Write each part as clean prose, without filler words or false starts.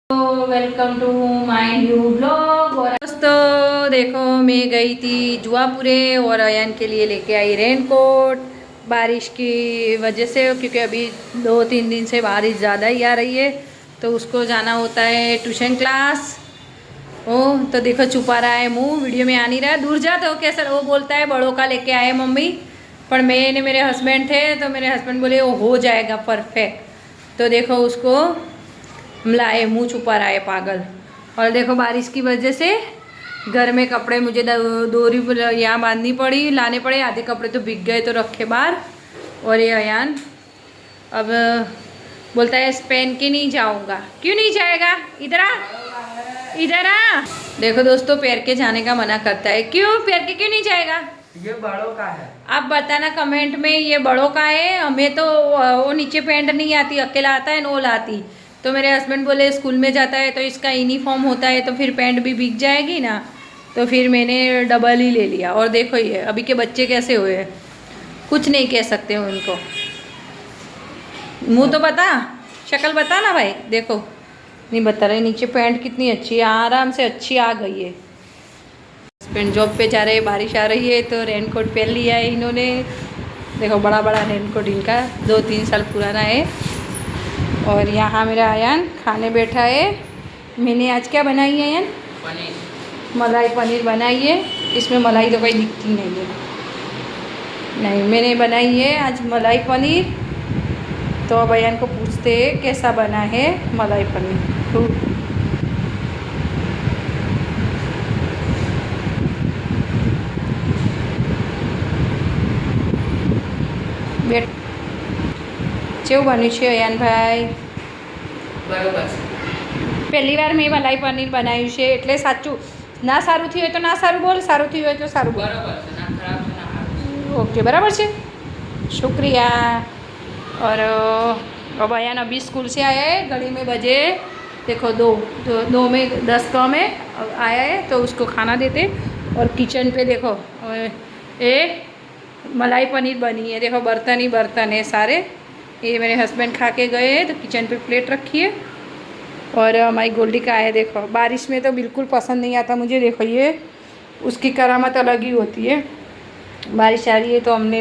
Welcome to my new blog. और दोस्तों देखो, मैं गई थी जुआपुरे और अयान के लिए लेके आई रेनकोट बारिश की वजह से, क्योंकि अभी 2-3 दिन से बारिश ज़्यादा ही आ रही है तो उसको जाना होता है ट्यूशन क्लास। ओ तो देखो छुपा रहा है मुंह, वीडियो में आ नहीं रहा है। दूर जा तो कैसा वो बोलता है बड़ों का लेके आए मम्मी, पर मैंने मेरे हस्बैंड थे तो मेरे हस्बैंड बोले वो हो जाएगा परफेक्ट। तो देखो उसको लाए, मुंह छुपा रहा है पागल। और देखो बारिश की वजह से घर में कपड़े मुझे डोरी यहाँ बांधनी पड़ी, लाने पड़े। आधे कपड़े तो भीग गए तो रखे बाहर। और ये अयान अब बोलता है पहन के नहीं जाऊँगा। क्यों नहीं जाएगा? इधर आ, इधर आ। देखो दोस्तों, पैर के जाने का मना करता है। क्यों पैर के क्यों नहीं जाएगा? ये बड़ों का है। आप बताना कमेंट में, ये बड़ों का है। हमें तो वो नीचे पैंट नहीं आती, अकेला आता है नोल आती। तो मेरे हस्बैंड बोले स्कूल में जाता है तो इसका यूनिफॉर्म होता है तो फिर पैंट भी भीग जाएगी ना, तो फिर मैंने डबल ही ले लिया। और देखो ये अभी के बच्चे कैसे हुए हैं, कुछ नहीं कह सकते उनको। मुंह तो बता, शक्ल बता ना भाई। देखो नहीं बता रहे। नीचे पैंट कितनी अच्छी है, आराम से अच्छी आ गई है। हस्बैंड जॉब पे जा रहे हैं, बारिश आ रही है तो रेनकोट पहन लिया है इन्होंने। देखो बड़ा बड़ा रेनकोट इनका 2-3 साल पुराना है। और यहाँ मेरा अयान खाने बैठा है। मैंने आज क्या बनाई है अयान? पनीर, मलाई पनीर बनाई है। इसमें मलाई तो कोई दिखती नहीं है। नहीं, मैंने बनाई है आज मलाई पनीर। तो अब अयान को पूछते हैं कैसा बना है मलाई पनीर। तो બેઠ કેવું બન્યું છે અયાનભાઈ? બરોબર છે। પહેલી વાર મેં મલાઈ પનીર બનાવ્યું છે, એટલે સાચું ના સારું થયું હોય તો ના સારું બોલ, સારું થયું હોય તો સારું બોલ। બરોબર છે, ના ખરાબ છે ના સારું ओके बराबर છે, शुक्रिया। और अब अयान अभी स्कूल से आया है। घड़ी में बजे देखो 2 में 10 कम है। आया है तो उसको खाना देते। और किचन पे देखो ये मलाई पनीर बनी है। देखो बर्तन ही बर्तन है सारे। ये मेरे हस्बैंड खा के गए हैं तो किचन पे प्लेट रखी है। और हमारी गोल्डी का है। देखो बारिश में तो बिल्कुल पसंद नहीं आता मुझे। देखो ये उसकी करामत अलग ही होती है। बारिश आ रही है तो हमने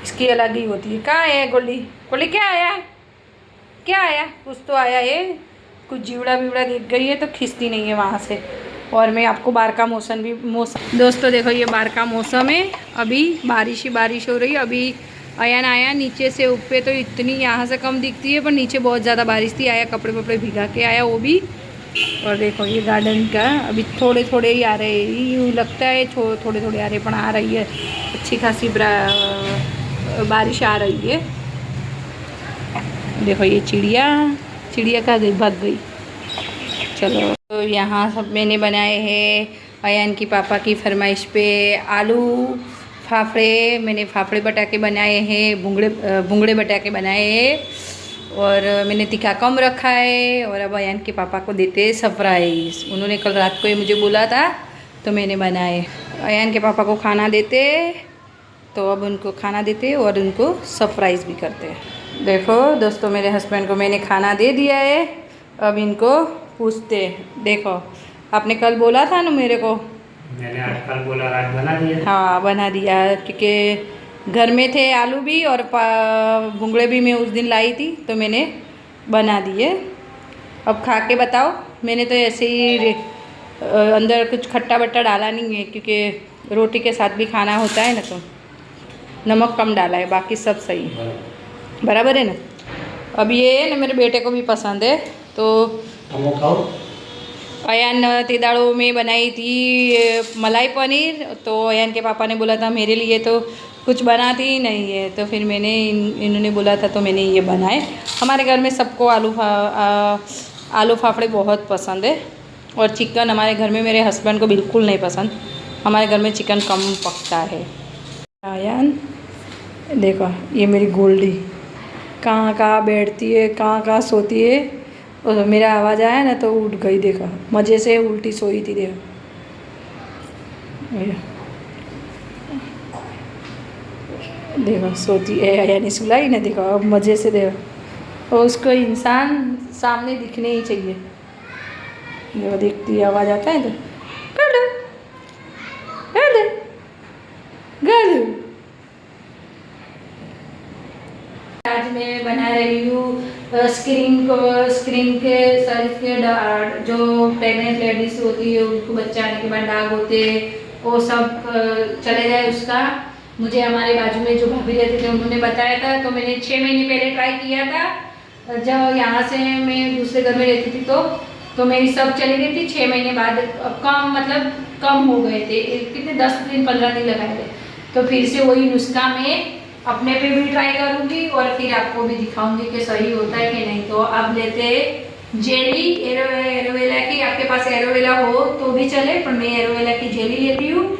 इसकी अलग ही होती है। कहाँ है गोल्डी? गोल्डी क्या आया? क्या आया? कुछ तो आया है, कुछ जीवड़ा बीवड़ा दिख गई है तो खिंचती नहीं है वहाँ से। और मैं आपको बाहर का मौसम दोस्तों देखो ये बाहर का मौसम है। अभी बारिश ही बारिश हो रही है। अभी अयान आया नीचे से ऊपर तो इतनी यहाँ से कम दिखती है, पर नीचे बहुत ज़्यादा बारिश थी। आया कपड़े वपड़े भिगा के आया वो भी। और देखो ये गार्डन का अभी थोड़े थोड़े ही आ रहे हैं, यूँ लगता है थोड़े थोड़े आ रहे, पर आ रही है अच्छी खासी बारिश आ रही है। देखो ये चिड़िया का भाग गई। चलो तो यहाँ सब मैंने बनाए हैं अयान की पापा की फरमाइश पे आलू फाफड़े। मैंने फाफड़े बटाके बनाए हैं, भुंगड़े बटाके बनाए हैं। और मैंने तीखा कम रखा है। और अब अयान के पापा को देते सरप्राइज़। उन्होंने कल रात को ये मुझे बोला था तो मैंने बनाए। अयान के पापा को खाना देते तो अब उनको खाना देते और उनको सरप्राइज़ भी करते। देखो दोस्तों मेरे हस्बैंड को मैंने खाना दे दिया है। अब इनको पूछते। देखो आपने कल बोला था ना मेरे को, मैंने आज कल बोला, आज बना दिया। हाँ बना दिया, क्योंकि घर में थे आलू भी और भुंगड़े भी मैं उस दिन लाई थी तो मैंने बना दिए। अब खा के बताओ। मैंने तो ऐसे ही अंदर कुछ खट्टा बट्टा डाला नहीं है, क्योंकि रोटी के साथ भी खाना होता है ना, तो नमक कम डाला है, बाकी सब सही है, बराबर है ना। अब ये ना मेरे बेटे को भी पसंद है तो अयान तेदाड़ो में बनाई थी मलाई पनीर। तो अयान के पापा ने बोला था मेरे लिए तो कुछ बनाती ही नहीं है, तो फिर मैंने इन्होंने बोला था तो मैंने ये बनाए। हमारे घर में सबको आलू फाफड़े बहुत पसंद है। और चिकन हमारे घर में मेरे हस्बैंड को बिल्कुल नहीं पसंद। हमारे घर में चिकन कम पकता है। अयान देखो ये मेरी गोल्डी कहाँ कहाँ बैठती है, कहाँ कहाँ सोती है। और मेरा आवाज़ आया ना तो उठ गई। देखो मज़े से उल्टी सोई थी। देखो देखो सोती है, यानी सुलाई ना। देखो अब मज़े से देखो। और उसको इंसान सामने दिखने ही चाहिए। जो देखती आवाज़ आता है तो गलू गलू गलू। आज मैं बना रही हूँ स्क्रीन के शरीर के जो प्रेग्नेंट लेडीज होती है उनको बच्चा आने के बाद दाग होते हैं वो सब चले जाए उसका। मुझे हमारे बाजू में जो भाभी रहते थे उन्होंने बताया था, तो मैंने 6 महीने पहले ट्राई किया था जब यहाँ से मैं दूसरे घर में रहती थी तो मेरी सब चली गई थी। 6 महीने बाद कम हो गए थे, कितने 10 दिन 15 दिन लगाए थे। तो फिर से वही नुस्खा मैं अपने पे भी ट्राई करूँगी और फिर आपको भी दिखाऊंगी कि सही होता है कि नहीं। तो अब लेते हैं जेली एलोवेरा की, आपके पास एलोवेरा हो तो भी चले, पर मैं एलोवेरा की जेली लेती हूँ।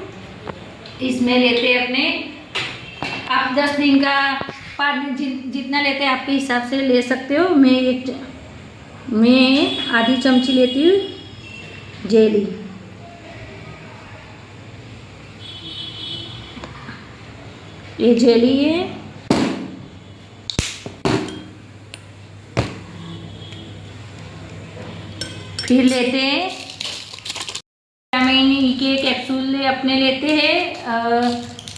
इसमें लेते हैं अपने आप 10 दिन का 5 दिन जितना लेते हैं आपके हिसाब से ले सकते हो। मैं आधी चमची लेती हूँ जेली। ये जेली है। फिर लेते हैं विटामिन ई के कैप्सूल अपने लेते हैं।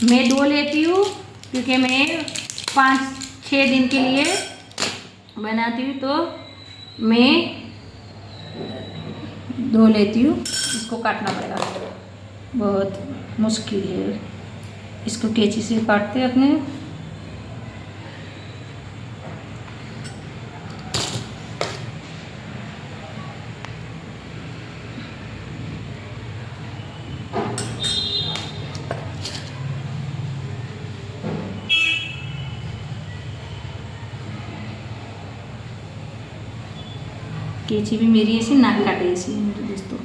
मैं 2 लेती हूँ क्योंकि मैं 5-6 दिन के लिए बनाती हूँ, तो मैं 2 लेती हूँ। इसको काटना पड़ेगा, बहुत मुश्किल है। इसको कैंची से काटते हैं अपने। कैंची भी मेरी ऐसी नाक काटे ऐसी मेरे दोस्तों।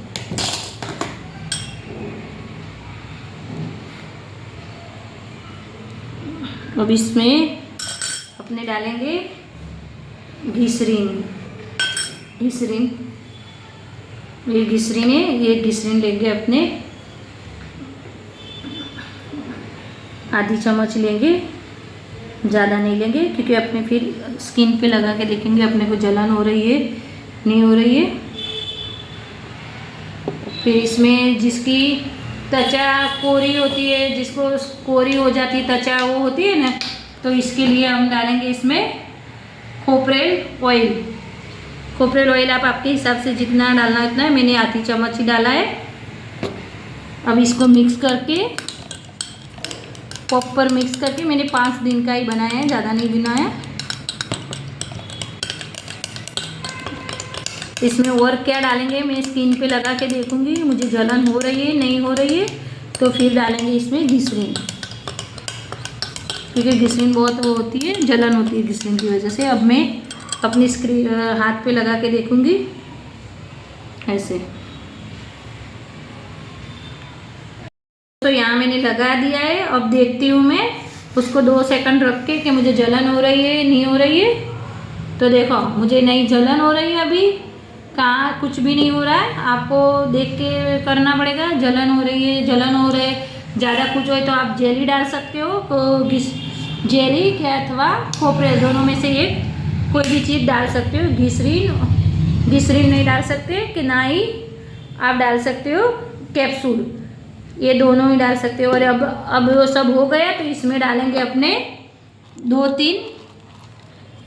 अब इसमें अपने डालेंगे ग्लिसरीन। ये ग्लिसरीन है, ये ग्लिसरीन लेंगे अपने आधी चम्मच लेंगे, ज़्यादा नहीं लेंगे क्योंकि अपने फिर स्किन पे लगा के देखेंगे अपने को जलन हो रही है नहीं हो रही है। फिर इसमें जिसकी त्वचा कोरी होती है, जिसको कोरी हो जाती है त्वचा वो होती है ना, तो इसके लिए हम डालेंगे इसमें खोपरेल ऑयल। खोपरेल ऑयल आप आपके हिसाब से जितना डालना है उतना है, मैंने आधी चम्मच ही डाला है। अब इसको मिक्स करके प्रॉपर मिक्स करके, मैंने 5 दिन का ही बनाया है, ज़्यादा नहीं बनाया। इसमें और क्या डालेंगे मैं स्किन पे लगा के देखूंगी मुझे जलन हो रही है नहीं हो रही है, तो फिर डालेंगे इसमें ग्लिसरीन, क्योंकि ग्लिसरीन बहुत वो होती है, जलन होती है ग्लिसरीन की वजह से। अब मैं अपनी हाथ पे लगा के देखूंगी ऐसे। तो यहाँ मैंने लगा दिया है। अब देखती हूँ मैं उसको 2 सेकंड रख के कि मुझे जलन हो रही है नहीं हो रही है। तो देखो मुझे नहीं जलन हो रही है, अभी कहाँ कुछ भी नहीं हो रहा है। आपको देख के करना पड़ेगा। जलन हो रही है, जलन हो रहे ज़्यादा कुछ हो तो आप जेली डाल सकते हो, तो जेली के अथवा खोपरे दोनों में से एक कोई भी चीज़ डाल सकते हो। ग्लिसरीन नहीं डाल सकते कि ना ही आप डाल सकते हो कैप्सूल, ये दोनों ही डाल सकते हो। और अब वो सब हो गया तो इसमें डालेंगे अपने 2-3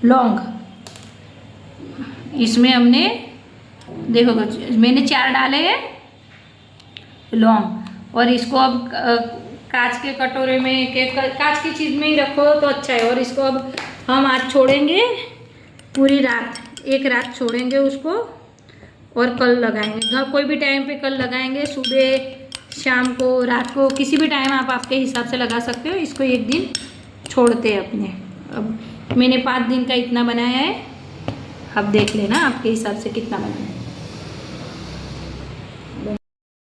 लौंग। इसमें हमने देखो मैंने 4 डाले हैं लौंग, और इसको अब कांच के कटोरे में कांच की चीज़ में ही रखो तो अच्छा है। और इसको अब हम आज छोड़ेंगे पूरी रात, 1 रात छोड़ेंगे उसको, और कल लगाएंगे। कोई भी टाइम पे कल लगाएंगे, सुबह शाम को रात को किसी भी टाइम आप आपके हिसाब से लगा सकते हो। इसको 1 दिन छोड़ते हैं अपने। अब मैंने 5 दिन का इतना बनाया है, अब देख लेना आपके हिसाब से कितना बनाना है।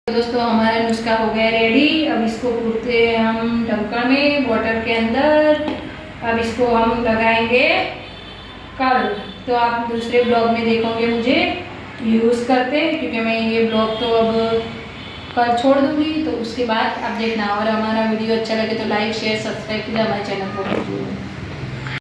दोस्तों हमारा नुस्खा हो गया रेडी। अब इसको पूरते हम ढक्कन में वाटर के अंदर। अब इसको हम लगाएंगे कल, तो आप दूसरे ब्लॉग में देखोगे मुझे यूज़ करते, क्योंकि मैं ये ब्लॉग तो अब कल छोड़ दूँगी, तो उसके बाद आप देखना। और हमारा वीडियो अच्छा लगे तो लाइक शेयर सब्सक्राइब कीजिए हमारे चैनल को।